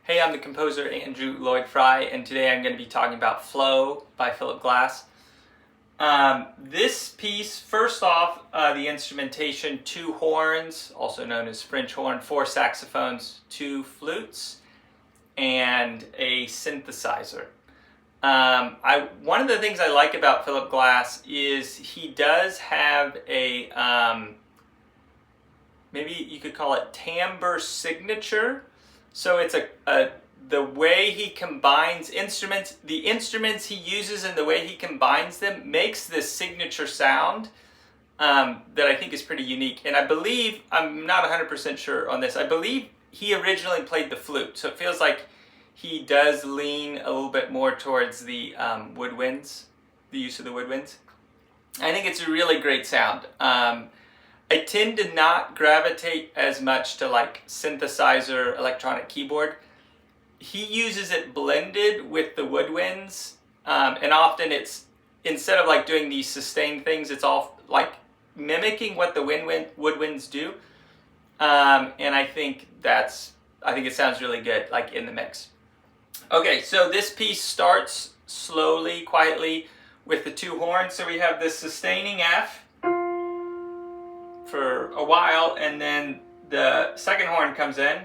Hey, I'm the composer Andrew Lloyd Fry, and today I'm going to be talking about Floe by Philip Glass. This piece, first off, the instrumentation, 2 horns, also known as French horn, 4 saxophones, 2 flutes, and a synthesizer. One of the things I like about Philip Glass is he does have a, maybe you could call it timbre signature. So it's the way he combines instruments, the instruments he uses and the way he combines them makes this signature sound that I think is pretty unique. And I believe, I'm not 100% sure on this, I believe he originally played the flute. So it feels like he does lean a little bit more towards the woodwinds, the use of the woodwinds. I think it's a really great sound. I tend to not gravitate as much to like synthesizer, electronic keyboard. He uses it blended with the woodwinds, and often it's, instead of like doing these sustained things, it's all like mimicking what the woodwinds do. And I think it sounds really good, like in the mix. Okay, so this piece starts slowly, quietly with the 2 horns. So we have this sustaining F for a while, and then the second horn comes in.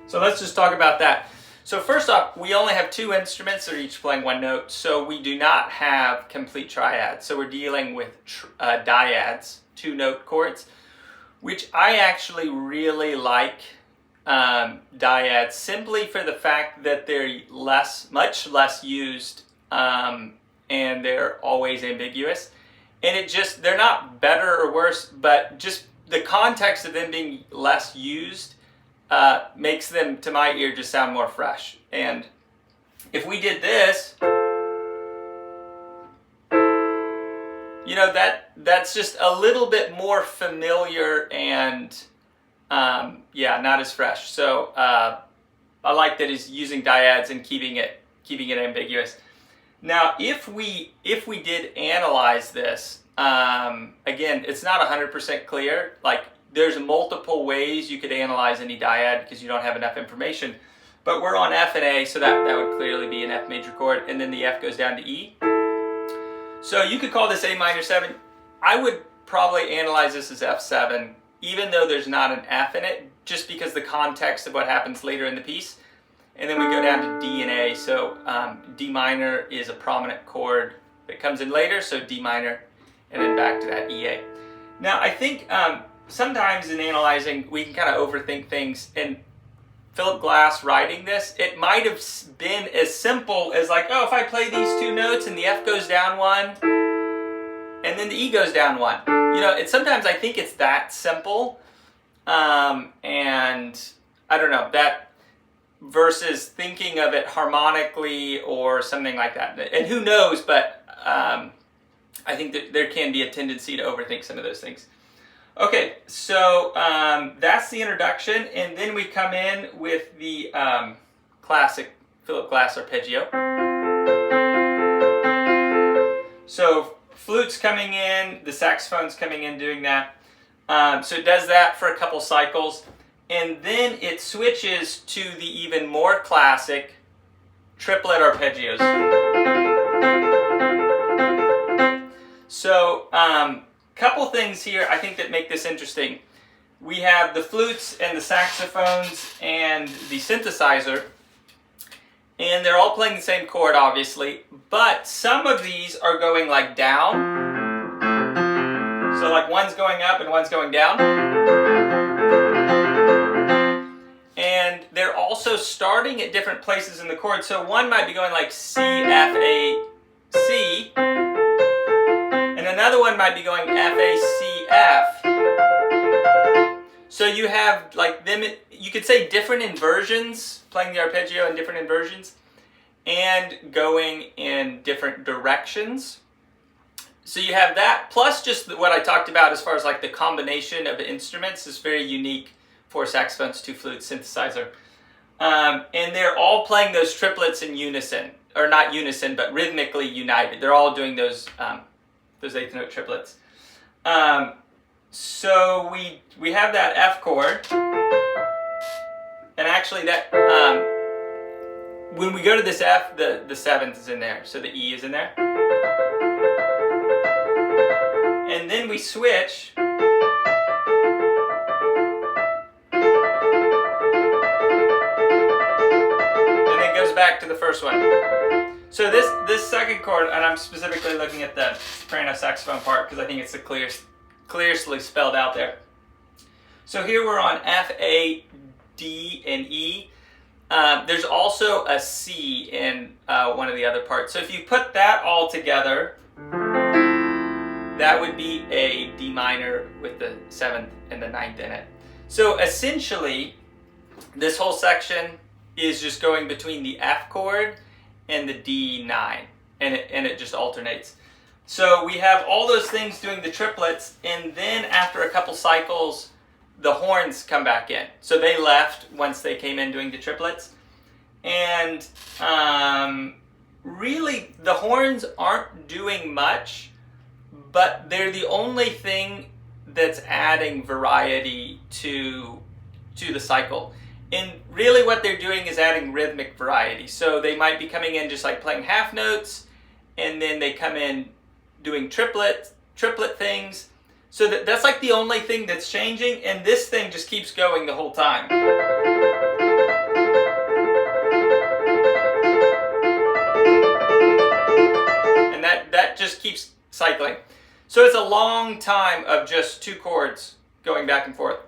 So let's just talk about that. So first off, we only have 2 instruments that are each playing 1 note, so we do not have complete triads. So we're dealing with dyads, 2-note chords, which I actually really like. Dyads, simply for the fact that they're much less used, and they're always ambiguous. And they're not better or worse, but just the context of them being less used makes them, to my ear, just sound more fresh. And if we did this, you know, that's just a little bit more familiar and not as fresh. So I like that he's using dyads and keeping it ambiguous. Now, if we did analyze this, again, it's not 100% clear. Like, there's multiple ways you could analyze any dyad because you don't have enough information. But we're on F and A, so that would clearly be an F major chord, and then the F goes down to E. So you could call this A minor 7. I would probably analyze this as F7, even though there's not an F in it, just because the context of what happens later in the piece. And then we go down to D and A. So D minor is a prominent chord that comes in later, so D minor, and then back to that EA. Now, I think sometimes in analyzing, we can kind of overthink things. And Philip Glass writing this, it might have been as simple as like, oh, if I play these 2 notes and the F goes down 1, and then the E goes down 1. You know, sometimes I think it's that simple, and I don't know, that versus thinking of it harmonically or something like that. And who knows, but I think that there can be a tendency to overthink some of those things. Okay, so that's the introduction, and then we come in with the classic Philip Glass arpeggio. So flute's coming in, the saxophone's coming in doing that. So it does that for a couple cycles, and then it switches to the even more classic triplet arpeggios. So couple things here I think that make this interesting. We have the flutes and the saxophones and the synthesizer, and they're all playing the same chord, obviously, but some of these are going like down. So like one's going up and one's going down. And they're also starting at different places in the chord. So one might be going like C, F, A, C, and another one might be going F, A, C, F. So you have like them, you could say different inversions, playing the arpeggio in different inversions, and going in different directions. So you have that, plus just what I talked about as far as like the combination of instruments is very unique for saxophones, 2 flutes, synthesizer. And they're all playing those triplets in unison, or not unison, but rhythmically united. They're all doing those those eighth note triplets. So we have that F chord, and actually that when we go to this F, the seventh is in there, so the E is in there, and then we switch. Back to the first one. So this second chord, and I'm specifically looking at the soprano saxophone part because I think it's the clearly spelled out there. So here we're on F, A, D, and E. There's also a C in one of the other parts. So if you put that all together, that would be a D minor with the seventh and the ninth in it. So essentially, this whole section is just going between the F chord and the D9, and it just alternates. So we have all those things doing the triplets, and then after a couple cycles, the horns come back in. So they left once they came in doing the triplets, and really the horns aren't doing much, but they're the only thing that's adding variety to the cycle. And really what they're doing is adding rhythmic variety. So they might be coming in just like playing half notes, and then they come in doing triplet things. So that's like the only thing that's changing, and this thing just keeps going the whole time. And that just keeps cycling. So it's a long time of just two chords going back and forth.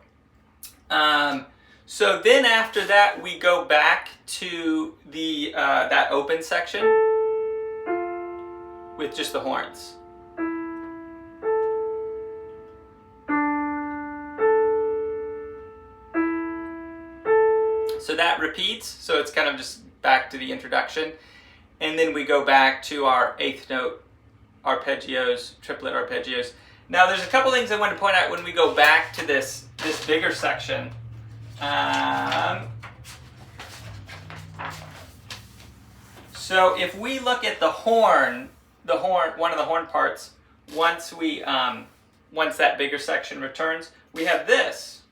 So then after that, we go back to the that open section with just the horns. So that repeats, so it's kind of just back to the introduction. And then we go back to our eighth note arpeggios, triplet arpeggios. Now there's a couple things I want to point out when we go back to this bigger section. So if we look at the horn, one of the horn parts, once that bigger section returns, we have this.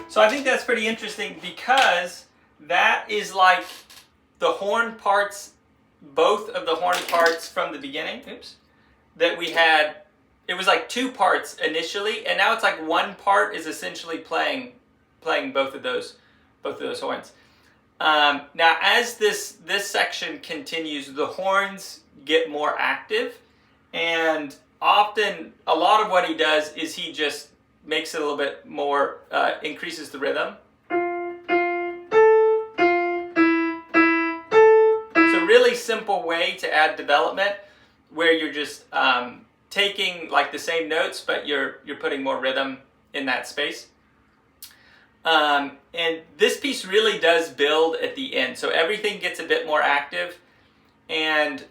So I think that's pretty interesting because that is like the horn parts, both of the horn parts from the beginning, that we had. It was like two parts initially, and now it's like one part is essentially playing both of those horns. Now as this section continues, the horns get more active, and often a lot of what he does is he just makes it a little bit more, increases the rhythm. It's a really simple way to add development where you're just taking like the same notes, but you're putting more rhythm in that space. And this piece really does build at the end. So everything gets a bit more active, and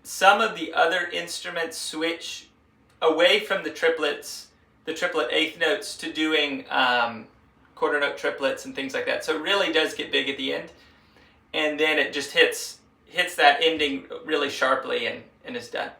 some of the other instruments switch away from the triplet eighth notes to doing quarter note triplets and things like that. So it really does get big at the end, and then it just hits that ending really sharply and is done.